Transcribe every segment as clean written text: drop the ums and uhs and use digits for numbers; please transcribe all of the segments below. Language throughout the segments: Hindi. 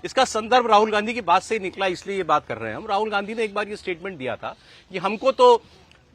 इसका संदर्भ राहुल गांधी की बात से ही निकला, इसलिए ये बात कर रहे हैं हम। राहुल गांधी ने एक बार ये स्टेटमेंट दिया था कि हमको तो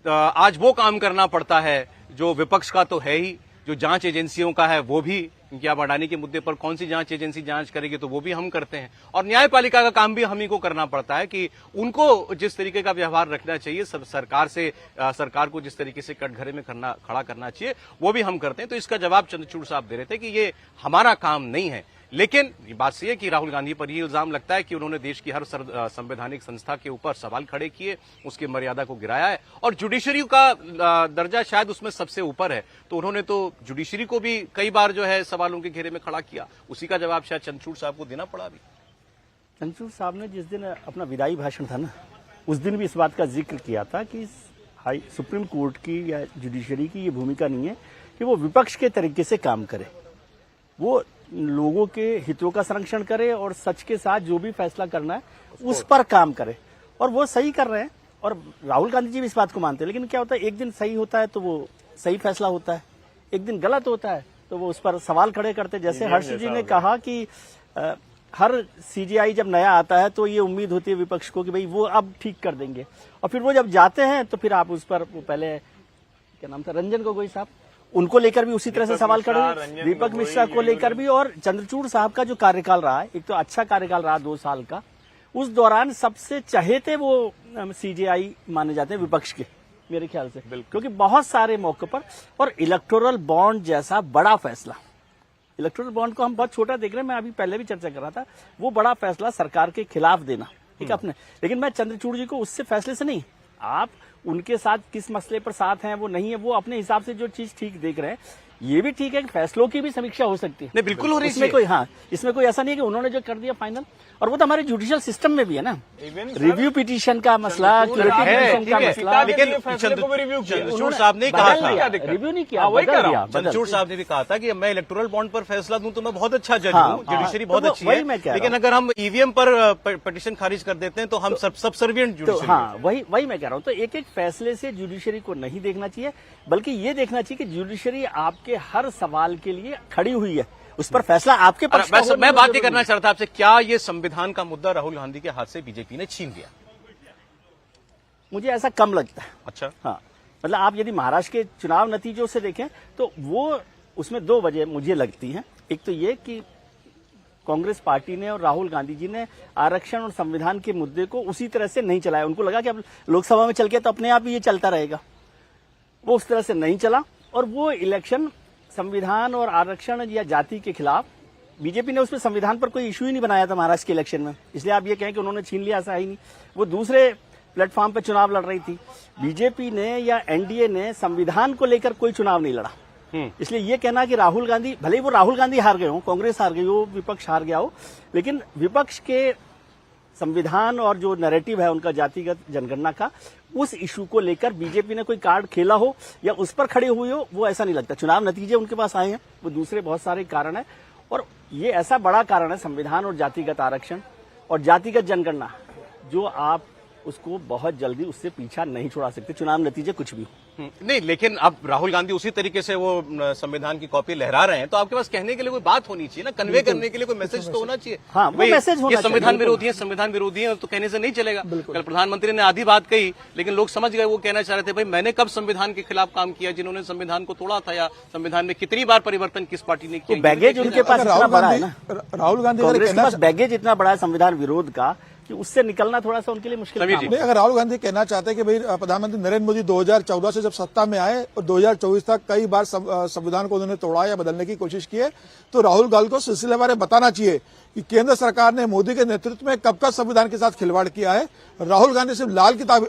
आज वो काम करना पड़ता है जो विपक्ष का तो है ही, जो जांच एजेंसियों का है वो भी, क्योंकि आप अडानी के मुद्दे पर कौन सी जांच एजेंसी जांच करेगी, तो वो भी हम करते हैं, और न्यायपालिका का काम भी हम ही को करना पड़ता है कि उनको जिस तरीके का व्यवहार रखना चाहिए सरकार को जिस तरीके से कटघरे में खड़ा करना चाहिए वो भी हम करते हैं। तो इसका जवाब चंद्रचूड़ साहब दे रहे थे कि ये हमारा काम नहीं है। लेकिन ये बात सही है कि राहुल गांधी पर यह इल्जाम लगता है कि उन्होंने देश की हर संवैधानिक संस्था के ऊपर सवाल खड़े किए, उसकी मर्यादा को गिराया है, और जुडिशरी का दर्जा शायद उसमें सबसे ऊपर है, तो उन्होंने तो जुडिशरी को भी कई बार जो है सवालों के घेरे में खड़ा किया। उसी का जवाब शायद चंद्रचूड़ साहब को देना पड़ा। अभी चंद्रचूड़ साहब ने जिस दिन अपना विदाई भाषण था ना, उस दिन भी इस बात का जिक्र किया था कि सुप्रीम कोर्ट की या जुडिशरी की ये भूमिका नहीं है कि वो विपक्ष के तरीके से काम करे, वो लोगों के हितों का संरक्षण करे और सच के साथ जो भी फैसला करना है उस पर काम करे, और वो सही कर रहे हैं। और राहुल गांधी जी भी इस बात को मानते हैं। लेकिन क्या होता है, एक दिन सही होता है तो वो सही फैसला होता है, एक दिन गलत होता है तो वो उस पर सवाल खड़े करते हैं। जैसे हर्ष जी ने कहा कि हर सीजीआई जब नया आता है तो ये उम्मीद होती है विपक्ष को कि भाई वो अब ठीक कर देंगे, और फिर वो जब जाते हैं तो फिर आप उस पर, वो पहले क्या नाम था, रंजन गोगोई साहब, उनको लेकर भी उसी तरह से सवाल खड़े, दीपक मिश्रा को लेकर भी, और चंद्रचूड़ साहब का जो कार्यकाल रहा है, एक तो अच्छा कार्यकाल रहा 2 साल का, उस दौरान सबसे चहेते वो सीजेआई माने जाते हैं विपक्ष के, मेरे ख्याल से, क्योंकि बहुत सारे मौके पर, और इलेक्टोरल बॉन्ड जैसा बड़ा फैसला, इलेक्टोरल बॉन्ड को हम बहुत छोटा देख रहे हैं, मैं अभी पहले भी चर्चा कर रहा था, वो बड़ा फैसला सरकार के खिलाफ देना, ठीक है अपने। लेकिन मैं चंद्रचूड़ जी को उससे फैसले से नहीं, आप उनके साथ किस मसले पर साथ हैं वो नहीं है, वो अपने हिसाब से जो चीज ठीक देख रहे हैं, ये भी ठीक है कि फैसलों की भी समीक्षा हो सकती है। नहीं, बिल्कुल हो रही है। इसमें कोई, हाँ, इसमें कोई ऐसा नहीं है कि उन्होंने जो कर दिया फाइनल, और वो तो हमारे जुडिशियल सिस्टम में भी है ना, रिव्यू पिटीशन का मसला, क्यूरेटिव पिटीशन का मसला, लेकिन चंद्रचूड़ साहब ने कहा था, रिव्यू नहीं किया, चंद्रचूड़ साहब ने भी कहा था कि मैं इलेक्टोरल बॉन्ड पर फैसला दूं तो मैं बहुत अच्छा जज हूं, जुडिशरी बहुत अच्छी है, लेकिन अगर हम ईवीएम पर पिटीशन खारिज कर देते हैं तो हम सबसर्विएंट जुडिशरी। हाँ, वही मैं कह रहा हूँ। तो एक एक फैसले से जुडिशरी को नहीं देखना चाहिए, बल्कि ये देखना चाहिए कि जुडिशरी आपके हर सवाल के लिए खड़ी हुई है, उस पर फैसला आपके पक्ष का। मैं बात ये करना चाहता था आपसे, क्या ये संविधान का मुद्दा राहुल गांधी के हाथ से बीजेपी ने छीन लिया? मुझे ऐसा कम लगता है। अच्छा, हाँ, मतलब आप यदि महाराष्ट्र के चुनाव नतीजों से देखें तो वो, उसमें 2 वजह मुझे लगती हैं। एक तो ये कि कांग्रेस पार्टी ने और राहुल गांधी जी ने आरक्षण और संविधान के मुद्दे को उसी तरह से नहीं चलाया। उनको लगा कि अब लोकसभा में चल गया तो अपने आप ही ये चलता रहेगा, वो उस तरह से नहीं चला, और वो इलेक्शन संविधान और आरक्षण या जाति के खिलाफ, बीजेपी ने उसमें संविधान पर कोई इशू ही नहीं बनाया था महाराष्ट्र के इलेक्शन में, इसलिए आप ये कहें कि उन्होंने छीन लिया, ऐसा ही नहीं। वो दूसरे प्लेटफॉर्म पर चुनाव लड़ रही थी। बीजेपी ने या एनडीए ने संविधान को लेकर कोई चुनाव नहीं लड़ा, इसलिए ये कहना कि राहुल गांधी, भले ही वो राहुल गांधी हार गए हो, कांग्रेस हार गई हो, विपक्ष हार गया हो, लेकिन विपक्ष के संविधान और जो नैरेटिव है उनका जातिगत जनगणना का, उस इशू को लेकर बीजेपी ने कोई कार्ड खेला हो या उस पर खड़े हुए हो, वो ऐसा नहीं लगता। चुनाव नतीजे उनके पास आए हैं, वो दूसरे बहुत सारे कारण है, और ये ऐसा बड़ा कारण है संविधान और जातिगत आरक्षण और जातिगत जनगणना, जो आप उसको बहुत जल्दी उससे पीछा नहीं छुड़ा सकते, चुनाव नतीजे कुछ भी हो। नहीं, लेकिन अब राहुल गांधी उसी तरीके से वो संविधान की कॉपी लहरा रहे हैं, तो आपके पास कहने के लिए कोई बात होनी चाहिए ना, कन्वे करने के लिए कोई मैसेज तो होना चाहिए। हाँ, वो मैसेज होना चाहिए। संविधान विरोधी है, संविधान विरोधी है, तो कहने से नहीं चलेगा। कल प्रधानमंत्री ने आधी बात कही, लेकिन लोग समझ गए, वो कहना चाह रहे थे भाई मैंने कब संविधान के खिलाफ काम किया, जिन्होंने संविधान को तोड़ा था, या संविधान में कितनी बार परिवर्तन किस पार्टी ने किया। बैगेज उनके पास इतना बड़ा है ना, राहुल गांधी कांग्रेस के पास बैगेज इतना बड़ा है संविधान विरोध का कि उससे निकलना थोड़ा सा उनके लिए मुश्किल है। नहीं, अगर राहुल गांधी कहना चाहते हैं कि भाई प्रधानमंत्री नरेंद्र मोदी 2014 से जब सत्ता में आए और 2024 तक कई बार संविधान को उन्होंने तोड़ा या बदलने की कोशिश की है, तो राहुल गांधी को सिलसिलेवार बताना चाहिए कि केंद्र सरकार ने मोदी के नेतृत्व में कब कब संविधान के साथ खिलवाड़ किया है। राहुल गांधी सिर्फ लाल किताब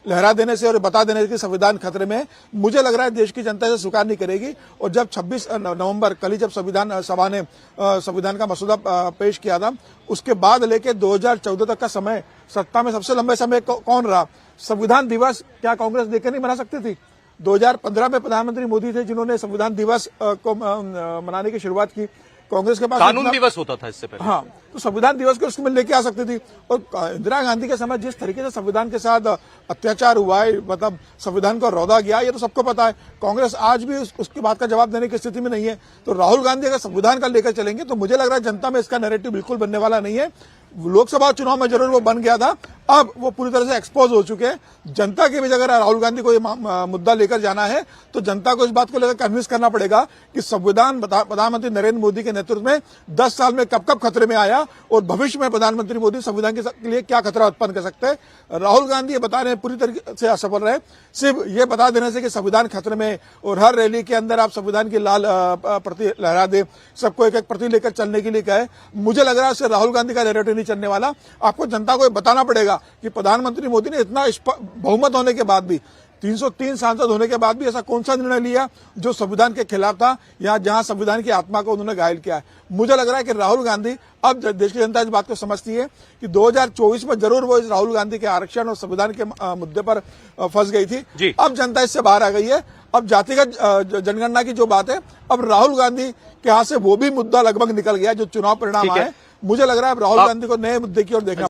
लहरा देने से और बता देने से संविधान खतरे में, मुझे लग रहा है देश की जनता इसे स्वीकार नहीं करेगी। और जब 26 नवंबर कल ही जब संविधान सभा ने संविधान का मसौदा पेश किया था, उसके बाद लेके 2014 तक का समय सत्ता में सबसे लंबे समय कौन रहा? संविधान दिवस क्या कांग्रेस देकर नहीं मना सकती थी? 2015 में प्रधानमंत्री मोदी थे जिन्होंने संविधान दिवस को मनाने की शुरुआत की। कांग्रेस के पास कानून दिवस होता था इससे पहले। हाँ, तो संविधान दिवस को उसमें लेके आ सकती थी। और इंदिरा गांधी के समय जिस तरीके से संविधान के साथ अत्याचार हुआ है, मतलब संविधान को रौदा गया, ये तो सबको पता है। कांग्रेस आज भी उसके बात का जवाब देने की स्थिति में नहीं है। तो राहुल गांधी अगर संविधान का लेकर चलेंगे तो मुझे लग रहा है जनता में इसका नैरेटिव बिल्कुल बनने वाला नहीं है। लोकसभा चुनाव में जरूर वो बन गया था, अब वो पूरी तरह से एक्सपोज हो चुके हैं। जनता के बीच अगर राहुल गांधी को ये मुद्दा लेकर जाना है तो जनता को इस बात को लेकर कन्विंस करना पड़ेगा कि संविधान प्रधानमंत्री नरेंद्र मोदी के नेतृत्व में 10 साल में कब कब खतरे में आया और भविष्य में प्रधानमंत्री मोदी संविधान के लिए क्या खतरा उत्पन्न कर सकते हैं। राहुल गांधी ये बता रहे हैं पूरी तरीके से असफल रहे। सिर्फ ये बता देने से कि संविधान खतरे में और हर रैली के अंदर आप संविधान की लाल प्रति लहरा दे, सबको एक एक प्रति लेकर चलने के लिए कहे, मुझे लग रहा है उससे राहुल गांधी का नैरेटिव नहीं चलने वाला। आपको जनता को बताना पड़ेगा कि प्रधानमंत्री मोदी ने इतना बहुमत होने के बाद भी, 303 सांसद होने के बाद भी ऐसा कौन सा निर्णय लिया जो संविधान के खिलाफ था या जहां संविधान की आत्मा को उन्होंने घायल किया है। मुझे लग रहा है कि राहुल गांधी, अब देश की जनता इस बात को समझती है कि 2024 में जरूर वो इस राहुल गांधी के आरक्षण और संविधान के मुद्दे पर फंस गई थी। अब जनता इससे बाहर आ गई है। अब जातिगत जनगणना की जो बात है, अब राहुल गांधी के हाथ से वो भी मुद्दा लगभग निकल गया जो चुनाव परिणाम आए। मुझे लग रहा है राहुल गांधी को नए मुद्दे की ओर देखना